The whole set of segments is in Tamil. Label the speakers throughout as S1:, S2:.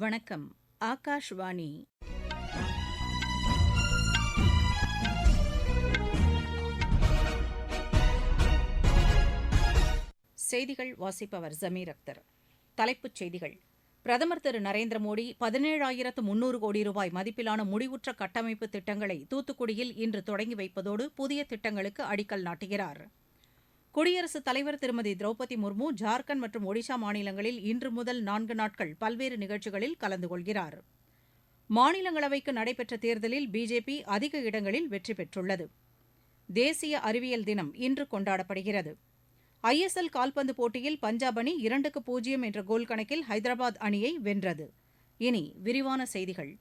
S1: வணக்கம். ஆகாஷ்வாணி. செய்திகள் வாசிப்பவர் ஜமீர் அக்தர். தலைப்புச் செய்திகள். பிரதமர் திரு நரேந்திர மோடி 17,300 கோடி ரூபாய் மதிப்பிலான முடிவுற்ற கட்டமைப்பு திட்டங்களை தூத்துக்குடியில் இன்று தொடங்கி வைப்பதோடு புதிய திட்டங்களுக்கு அடிக்கல் நாட்டுகிறார். குடியரசுத் தலைவர் திருமதி திரௌபதி முர்மு ஜார்க்கண்ட் மற்றும் ஒடிஷா மாநிலங்களில் இன்று முதல் 4 நாட்கள் பல்வேறு நிகழ்ச்சிகளில் கலந்து கொள்கிறார். மாநிலங்களவைக்கு நடைபெற்ற தேர்தலில் பிஜேபி அதிக இடங்களில் வெற்றி பெற்றுள்ளது. தேசிய அறிவியல் தினம் இன்று கொண்டாடப்படுகிறது. ஐஎஸ்எல் கால்பந்து போட்டியில் பஞ்சாப் அணி 2-0 என்ற கோல் கணக்கில் ஹைதராபாத் அணியை வென்றது. இனி விரிவான செய்திகள்.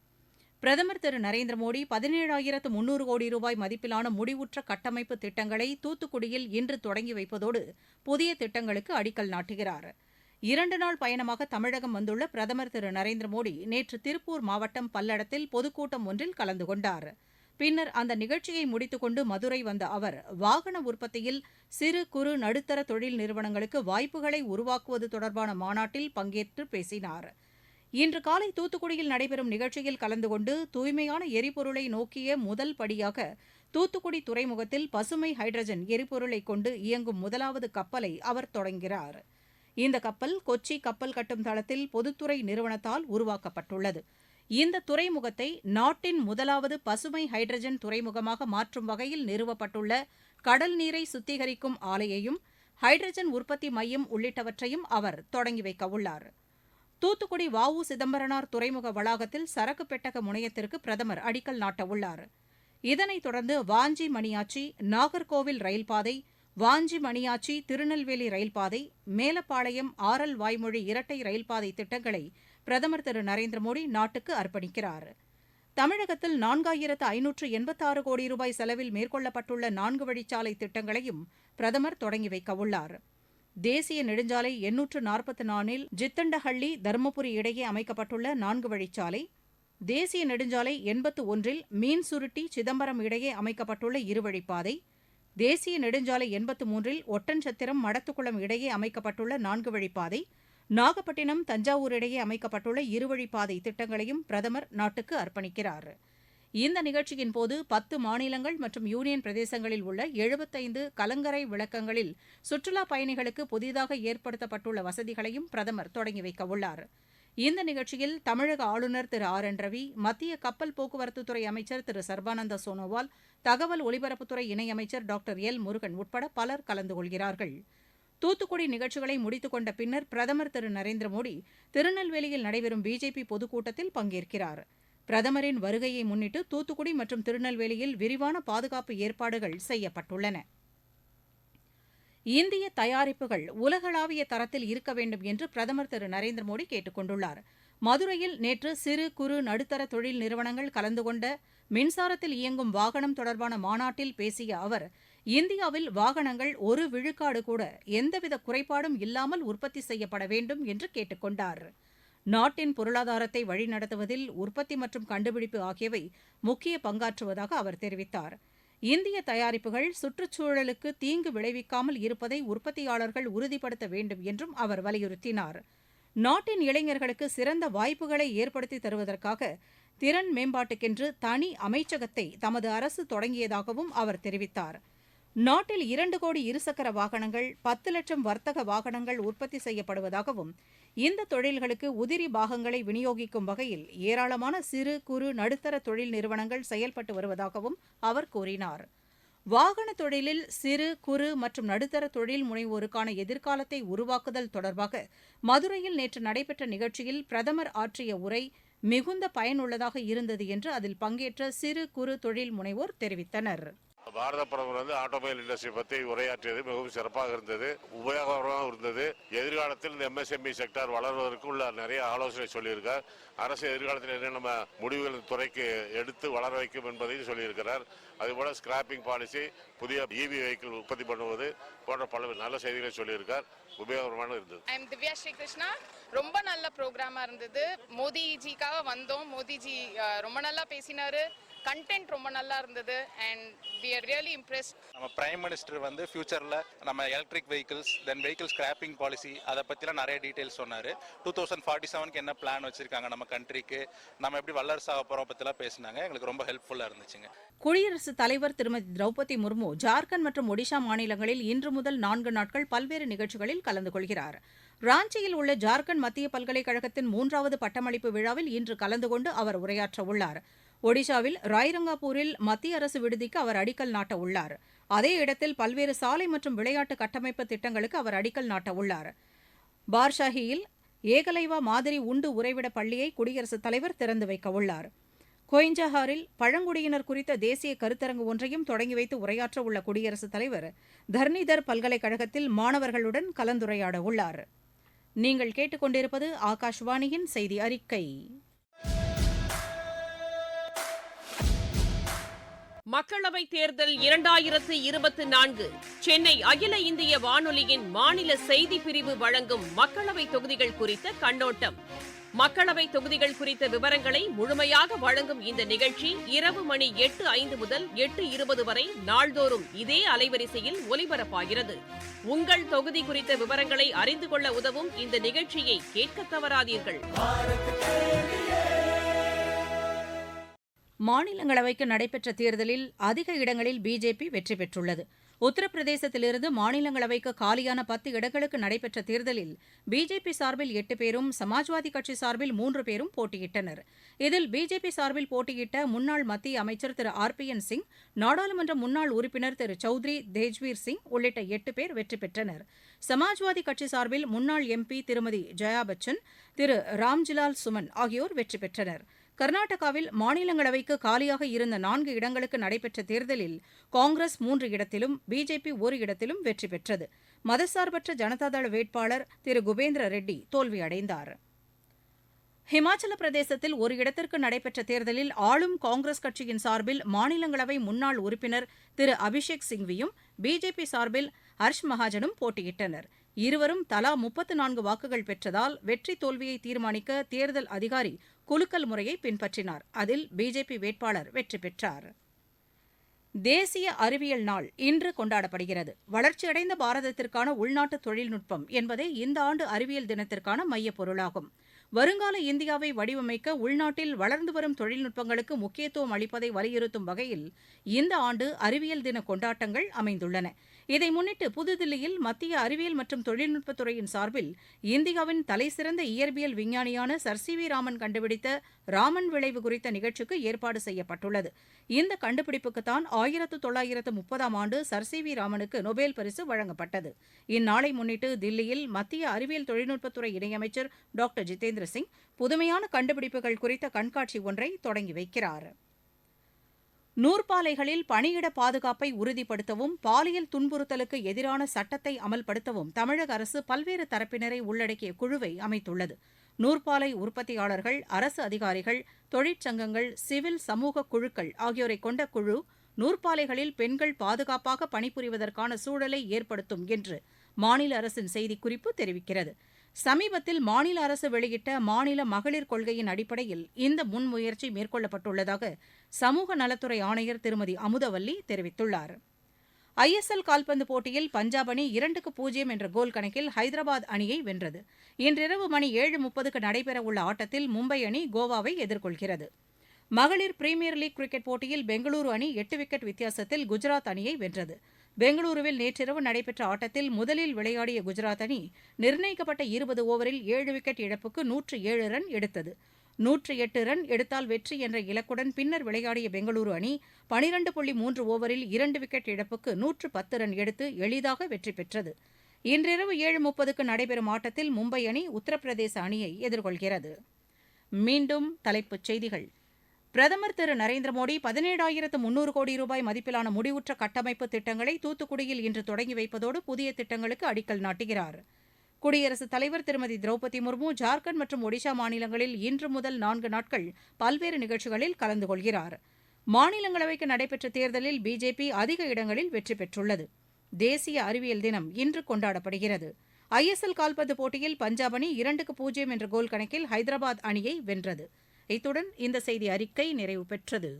S1: பிரதமர் திரு நரேந்திர மோடி 17,300 கோடி ரூபாய் மதிப்பிலான முடிவுற்ற கட்டமைப்பு திட்டங்களை தூத்துக்குடியில் இன்று தொடங்கி வைப்பதோடு புதிய திட்டங்களுக்கு அடிக்கல் நாட்டுகிறார். 2 நாள் பயணமாக தமிழகம் வந்துள்ள பிரதமர் திரு நரேந்திர மோடி நேற்று திருப்பூர் மாவட்டம் பல்லடத்தில் பொதுக்கூட்டம் ஒன்றில் கலந்து கொண்டார். பின்னர் அந்த நிகழ்ச்சியை முடித்துக் கொண்டு மதுரை வந்த அவர் வாகன உற்பத்தியில் சிறு குறு நடுத்தர தொழில் நிறுவனங்களுக்கு வாய்ப்புகளை உருவாக்குவது தொடர்பான மாநாட்டில் பங்கேற்று பேசினார். இன்று காலை தூத்துக்குடியில் நடைபெறும் நிகழ்ச்சியில் கலந்து கொண்டு தூய்மையான எரிபொருளை நோக்கிய முதல் படியாக தூத்துக்குடி துறைமுகத்தில் பசுமை ஹைட்ரஜன் எரிபொருளை கொண்டு இயங்கும் முதலாவது கப்பலை அவர் தொடங்குகிறார். இந்த கப்பல் கொச்சி கப்பல் கட்டும் தளத்தில் பொதுத்துறை நிறுவனத்தால் உருவாக்கப்பட்டுள்ளது. இந்த துறைமுகத்தை நாட்டின் முதலாவது பசுமை ஹைட்ரஜன் துறைமுகமாக மாற்றும் வகையில் நிறுவப்பட்டுள்ள கடல் நீரை சுத்திகரிக்கும் ஆலையையும் ஹைட்ரஜன் உற்பத்தி மையம் உள்ளிட்டவற்றையும் அவர் தொடங்கி வைக்கவுள்ளார். தூத்துக்குடி வ.உ. சிதம்பரனார் துறைமுக வளாகத்தில் சரக்கு பெட்டக முனையத்திற்கு பிரதமர் அடிக்கல் நாட்டவுள்ளார். இதனைத் தொடர்ந்து வாஞ்சி மணியாச்சி நாகர்கோவில் ரயில்பாதை, வாஞ்சி மணியாச்சி திருநெல்வேலி ரயில்பாதை, மேலப்பாளையம் ஆரல் வாய்மொழி இரட்டை ரயில்பாதை திட்டங்களை பிரதமர் திரு நரேந்திர மோடி நாட்டுக்கு அர்ப்பணிக்கிறார். தமிழகத்தில் 4,586 கோடி ரூபாய் செலவில் மேற்கொள்ளப்பட்டுள்ள 4 வழிச்சாலை திட்டங்களையும் பிரதமர் தொடங்கி வைக்கவுள்ளார். தேசிய நெடுஞ்சாலை 844 ஜித்தண்டஹள்ளி தருமபுரி இடையே அமைக்கப்பட்டுள்ள 4 வழிச்சாலை, தேசிய நெடுஞ்சாலை 81 மீன்சுருட்டி சிதம்பரம் இடையே அமைக்கப்பட்டுள்ள 2 வழிப்பாதை, தேசிய நெடுஞ்சாலை 83 ஒட்டன்சத்திரம் மடத்துக்குளம் இடையே அமைக்கப்பட்டுள்ள 4 வழிப்பாதை, நாகப்பட்டினம் தஞ்சாவூர் இடையே அமைக்கப்பட்டுள்ள 2 வழிப்பாதை திட்டங்களையும் பிரதமர் நாட்டுக்கு அர்ப்பணிக்கிறார். இந்த நிகழ்ச்சியின் போது 10 மாநிலங்கள் மற்றும் யூனியன் பிரதேசங்களில் உள்ள 75 கலங்கரை விளக்கங்களில் சுற்றுலாப் பயணிகளுக்கு புதிதாக ஏற்படுத்தப்பட்டுள்ள வசதிகளையும் பிரதமர் தொடங்கி வைக்கவுள்ளார். இந்த நிகழ்ச்சியில் தமிழக ஆளுநர் திரு ஆர்.என். ரவி, மத்திய கப்பல் போக்குவரத்துத்துறை அமைச்சர் திரு சர்பானந்த சோனோவால், தகவல் ஒலிபரப்புத்துறை இணையமைச்சர் டாக்டர் எல். முருகன் உட்பட பலர் கலந்து கொள்கிறார்கள். தூத்துக்குடி நிகழ்ச்சிகளை முடித்துக் கொண்ட பின்னர் பிரதமர் திரு நரேந்திர மோடி திருநெல்வேலியில் நடைபெறும் பிஜேபி பொதுக்கூட்டத்தில் பங்கேற்கிறார். பிரதமரின் வருகையை முன்னிட்டு தூத்துக்குடி மற்றும் திருநெல்வேலியில் விரிவான பாதுகாப்பு ஏற்பாடுகள் செய்யப்பட்டுள்ளன. இந்திய தயாரிப்புகள் உலகளாவிய தரத்தில் இருக்க வேண்டும் என்று பிரதமர் திரு நரேந்திர மோடி கேட்டுக் கொண்டுள்ளார். மதுரையில் நேற்று சிறு குறு நடுத்தர தொழில் நிறுவனங்கள் கலந்து கொண்ட மின்சாரத்தில் இயங்கும் வாகனம் தொடர்பான மாநாட்டில் பேசிய அவர், இந்தியாவில் வாகனங்கள் 1 விழுக்காடு கூட எந்தவித குறைபாடும் இல்லாமல் உற்பத்தி செய்யப்பட வேண்டும் என்று கேட்டுக் கொண்டார். நாட்டின் பொருளாதாரத்தை வழிநடத்துவதில் உற்பத்தி மற்றும் கண்டுபிடிப்பு ஆகியவை முக்கிய பங்காற்றுவதாக அவர் தெரிவித்தார். இந்திய தயாரிப்புகள் சுற்றுச்சூழலுக்கு தீங்கு விளைவிக்காமல் இருப்பதை உற்பத்தியாளர்கள் உறுதிப்படுத்த வேண்டும் என்றும் அவர் வலியுறுத்தினார். நாட்டின் இளைஞர்களுக்கு சிறந்த வாய்ப்புகளை ஏற்படுத்தி தருவதற்காக திறன் மேம்பாட்டுக்கென்று தனி அமைச்சகத்தை தமது அரசு தொடங்கியதாகவும் அவர் தெரிவித்தார். நாட்டில் 2 கோடி இருசக்கர வாகனங்கள், 10 லட்சம் வர்த்தக வாகனங்கள் உற்பத்தி செய்யப்படுவதாகவும், இந்த தொழில்களுக்கு உதிரி பாகங்களை விநியோகிக்கும் வகையில் ஏராளமான சிறு குறு நடுத்தர தொழில் நிறுவனங்கள் செயல்பட்டு வருவதாகவும் அவர் கூறினார். வாகன தொழிலில் சிறு குறு மற்றும் நடுத்தர தொழில் முனைவோருக்கான எதிர்காலத்தை உருவாக்குதல் தொடர்பாக மதுரையில் நேற்று நடைபெற்ற நிகழ்ச்சியில் பிரதமர் ஆற்றிய உரை மிகுந்த பயனுள்ளதாக இருந்தது என்று அதில் பங்கேற்ற சிறு குறு தொழில் முனைவோர் தெரிவித்தனர்.
S2: பாரத பிரதமர் ஆட்டோமொபைல் இண்டஸ்ட்ரி பற்றி உரையாற்றியது மிகவும் சிறப்பாக இருந்தது, உபயோகமாக இருந்தது. எதிர்காலத்தில் இந்த எம்எஸ்எம்இ செக்டார் வளர்வதற்கு உள்ள நிறைய ஆலோசனை சொல்லியிருக்கார். அரசு எதிர்காலத்தில் என்ன நம்ம முடிவுகள் துறைக்கு எடுத்து வளர வைக்கும் என்பதையும் சொல்லியிருக்கிறார். அதுபோல ஸ்கிராப்பிங் பாலிசி, புதிய இவி வெஹிக்கிள் உற்பத்தி பண்ணுவது போன்ற பல நல்ல செய்திகளை சொல்லியிருக்கார். உபயோகரமான இருந்தது.
S3: I am Divya Sri Krishna. ரொம்ப நல்ல ப்ரோக்ராமா இருந்தது. மோடிஜிக்காக வந்தோம். மோடிஜி ரொம்ப நல்லா பேசினாரு. கண்டென்ட் ரொம்ப நல்லா இருந்தது and we are really impressed.
S4: நம்ம பிரைம் மினிஸ்டர் வந்து ஃபியூச்சர்ல நம்ம எலக்ட்ரிக் வெஹிக்கிள்ஸ் தென் வெஹிக்கிள் ஸ்கிராப்பிங் பாலிசி அதை பற்றிலாம் நிறைய டீட்டெயில்ஸ் சொன்னார். 2047க்கு என்ன பிளான் வச்சிருக்காங்க நம்ம கண்ட்ரிக்கு, நம்ம எப்படி வல்லரசாக போகிறோம் பற்றிலாம் பேசினாங்க. எங்களுக்கு ரொம்ப ஹெல்ப்ஃபுல்லாக இருந்துச்சுங்க.
S1: குடியரசுத் தலைவர் திருமதி திரௌபதி முர்மு ஜார்க்கண்ட் மற்றும் ஒடிஷா மாநிலங்களில் இன்று முதல் 4 நாட்கள் பல்வேறு நிகழ்ச்சிகளில் கலந்து கொள்கிறார். ராஞ்சியில் உள்ள ஜார்க்கண்ட் மத்திய பல்கலைக்கழகத்தின் 3வது பட்டமளிப்பு விழாவில் இன்று கலந்து கொண்டு அவர் உரையாற்ற உள்ளார். ஒடிஷாவில் ராய்ரங்காபூரில் மத்திய அரசு விடுதிக்கு அவர் அடிக்கல் நாட்ட உள்ளார். அதே இடத்தில் பல்வேறு சாலை மற்றும் விளையாட்டு கட்டமைப்பு திட்டங்களுக்கு அவர் அடிக்கல் நாட்ட உள்ளார். பார்ஷாஹியில் ஏகலைவா மாதிரி உண்டு உறைவிட பள்ளியை குடியரசுத் தலைவர் திறந்து வைக்க உள்ளார். கொயின்ஜஹாரில் பழங்குடியினர் குறித்த தேசிய கருத்தரங்கு ஒன்றையும் தொடங்கி வைத்து உரையாற்ற உள்ள குடியரசுத் தலைவர் தர்னிதர் பல்கலைக்கழகத்தில் மாணவர்களுடன் கலந்துரையாட உள்ளார். நீங்கள் கேட்டுக்கொண்டிருப்பது ஆகாஷ்வாணியின் செய்தி அறிக்கை.
S5: மக்களவைத் தேர்தல் 2024 சென்னை அகில இந்திய வானொலியின் மாநில செய்திப் பிரிவு வழங்கும் மக்களவைத் தொகுதிகள் குறித்த கண்ணோட்டம். மக்களவைத் தொகுதிகள் குறித்த விவரங்களை முழுமையாக வழங்கும் இந்த நிகழ்ச்சி இரவு மணி 8:05 முதல் 8:20 வரை நாள்தோறும் இதே அலைவரிசையில் ஒலிபரப்பாகிறது. உங்கள் தொகுதி குறித்த விவரங்களை அறிந்து கொள்ள உதவும் இந்த நிகழ்ச்சியை கேட்கத் தவறாதீர்கள்.
S1: மாநிலங்களவைக்கு நடைபெற்ற தேர்தலில் அதிக இடங்களில் பிஜேபி வெற்றி பெற்றுள்ளது. உத்தரப்பிரதேசத்திலிருந்து மாநிலங்களவைக்கு காலியான 10 இடங்களுக்கு நடைபெற்ற தேர்தலில் பிஜேபி சார்பில் 8 பேரும் சமாஜ்வாதி கட்சி சார்பில் 3 பேரும் போட்டியிட்டனர். இதில் பிஜேபி சார்பில் போட்டியிட்ட முன்னாள் மத்திய அமைச்சர் திரு RPN சிங், நாடாளுமன்ற முன்னாள் உறுப்பினர் திரு சௌத்ரி தேஜ்வீர் சிங் உள்ளிட்ட 8 பேர் வெற்றி பெற்றனர். சமாஜ்வாதி கட்சி சார்பில் முன்னாள் MP திருமதி ஜெயா பச்சன், திரு ராம்ஜிலால் சுமன் ஆகியோர் வெற்றி பெற்றனர். கர்நாடகாவில் மாநிலங்களவைக்கு காலியாக இருந்த 4 இடங்களுக்கு நடைபெற்ற தேர்தலில் காங்கிரஸ் 3 இடத்திலும் பிஜேபி 1 இடத்திலும் வெற்றி பெற்றது. மதசார்பற்ற ஜனதாதள வேட்பாளர் திரு குபேந்திர ரெட்டி தோல்வியடைந்தார். ஹிமாச்சல பிரதேசத்தில் ஒரு இடத்திற்கு நடைபெற்ற தேர்தலில் ஆளும் காங்கிரஸ் கட்சியின் சார்பில் மாநிலங்களவை முன்னாள் உறுப்பினர் திரு அபிஷேக் சிங்வியும் பிஜேபி சார்பில் ஹர்ஷ் மகாஜனும் போட்டியிட்டனர். இருவரும் தலா 34 வாக்குகள் பெற்றதால் வெற்றி தோல்வியை தீர்மானிக்க தேர்தல் அதிகாரி குலுக்கல் முறையை பின்பற்றினார். அதில் பிஜேபி வேட்பாளர் வெற்றி பெற்றார். தேசிய அறிவியல் நாள் இன்று கொண்டாடப்படுகிறது. வளர்ச்சியடைந்த பாரதத்திற்கான உள்நாட்டு தொழில்நுட்பம் என்பதே இந்த ஆண்டு அறிவியல் தினத்திற்கான மையப் பொருளாகும். வருங்கால இந்தியாவை வடிவமைக்க உள்நாட்டில் வளர்ந்து வரும் தொழில்நுட்பங்களுக்கு முக்கியத்துவம் அளிப்பதை வலியுறுத்தும் வகையில் இந்த ஆண்டு அறிவியல் தின கொண்டாட்டங்கள் அமைந்துள்ளன. இதை முன்னிட்டு புதுதில்லியில் மத்திய அறிவியல் மற்றும் தொழில்நுட்பத்துறையின் சார்பில் இந்தியாவின் தலைசிறந்த இயற்பியல் விஞ்ஞானியான சர் சி வி ராமன் கண்டுபிடித்த ராமன் விளைவு குறித்த நிகழ்ச்சிக்கு ஏற்பாடு செய்யப்பட்டுள்ளது. இந்த கண்டுபிடிப்புக்குத்தான் 1930ஆம் ஆண்டு சர் சி வி ராமனுக்கு நொபேல் பரிசு வழங்கப்பட்டது. இந்நாளை முன்னிட்டு தில்லியில் மத்திய அறிவியல் தொழில்நுட்பத்துறை இணையமைச்சர் டாக்டர் ஜிதேந்திர சிங் புதுமையான கண்டுபிடிப்புகள் குறித்த கண்காட்சி ஒன்றை தொடங்கி வைக்கிறார். நூற்பாலைகளில் பணியிட பாதுகாப்பை உறுதிப்படுத்தவும் பாலியல் துன்புறுத்தலுக்கு எதிரான சட்டத்தை அமல்படுத்தவும் தமிழக அரசு பல்வேறு தரப்பினரை உள்ளடக்கிய குழுவை அமைத்துள்ளது. நூற்பாலை உற்பத்தியாளர்கள், அரசு அதிகாரிகள், தொழிற்சங்கங்கள், சிவில் சமூக குழுக்கள் ஆகியோரை கொண்ட குழு நூற்பாலைகளில் பெண்கள் பாதுகாப்பாக பணிபுரிவதற்கான சூழலை ஏற்படுத்தும் என்று மாநில அரசின் செய்திக்குறிப்பு தெரிவிக்கிறது. சமீபத்தில் மாநில அரசு வெளியிட்ட மாநில மகளிர் கொள்கையின் அடிப்படையில் இந்த முன்முயற்சி மேற்கொள்ளப்பட்டுள்ளதாக சமூக நலத்துறை ஆணையர் திருமதி அமுதவல்லி தெரிவித்துள்ளார். ISL கால்பந்து போட்டியில் பஞ்சாப் அணி 2-0 என்ற கோல் கணக்கில் ஹைதராபாத் அணியை வென்றது. இன்றிரவு மணி 7:30க்கு நடைபெறவுள்ள ஆட்டத்தில் மும்பை அணி கோவாவை எதிர்கொள்கிறது. மகளிர் பிரீமியர் லீக் கிரிக்கெட் போட்டியில் பெங்களூரு அணி 8 விக்கெட் வித்தியாசத்தில் குஜராத் அணியை வென்றது. பெங்களூருவில் நேற்றிரவு நடைபெற்ற ஆட்டத்தில் முதலில் விளையாடிய குஜராத் அணி நிர்ணயிக்கப்பட்ட 20 ஓவரில் 7 விக்கெட் இழப்புக்கு 107 ரன் எடுத்தது. 108 ரன் எடுத்தால் வெற்றி என்ற இலக்குடன் பின்னர் விளையாடிய பெங்களூரு அணி 12.3 ஓவரில் 2 விக்கெட் இழப்புக்கு 110 ரன் எடுத்து எளிதாக வெற்றி பெற்றது. இன்றிரவு 7:30க்கு நடைபெறும் ஆட்டத்தில் மும்பை அணி உத்தரப்பிரதேச அணியை எதிர்கொள்கிறது. மீண்டும் தலைப்புச் செய்திகள். பிரதமர் திரு நரேந்திர மோடி 17,300 கோடி ரூபாய் மதிப்பிலான முடிவுற்ற கட்டமைப்பு திட்டங்களை தூத்துக்குடியில் இன்று தொடங்கி வைப்பதோடு புதிய திட்டங்களுக்கு அடிக்கல் நாட்டுகிறார். குடியரசுத் தலைவர் திருமதி திரௌபதி முர்மு ஜார்க்கண்ட் மற்றும் ஒடிஷா மாநிலங்களில் இன்று முதல் 4 நாட்கள் பல்வேறு நிகழ்ச்சிகளில் கலந்து கொள்கிறார். மாநிலங்களவைக்கு நடைபெற்ற தேர்தலில் பிஜேபி அதிக இடங்களில் வெற்றி பெற்றுள்ளது. தேசிய அறிவியல் தினம் இன்று கொண்டாடப்படுகிறது. ஐஎஸ்எல் கால்பந்து போட்டியில் பஞ்சாப் அணி 2-0 என்ற கோல் கணக்கில் ஹைதராபாத் அணியை வென்றது. இத்துடன் இந்த செய்தி அறிக்கை நிறைவு பெற்றது.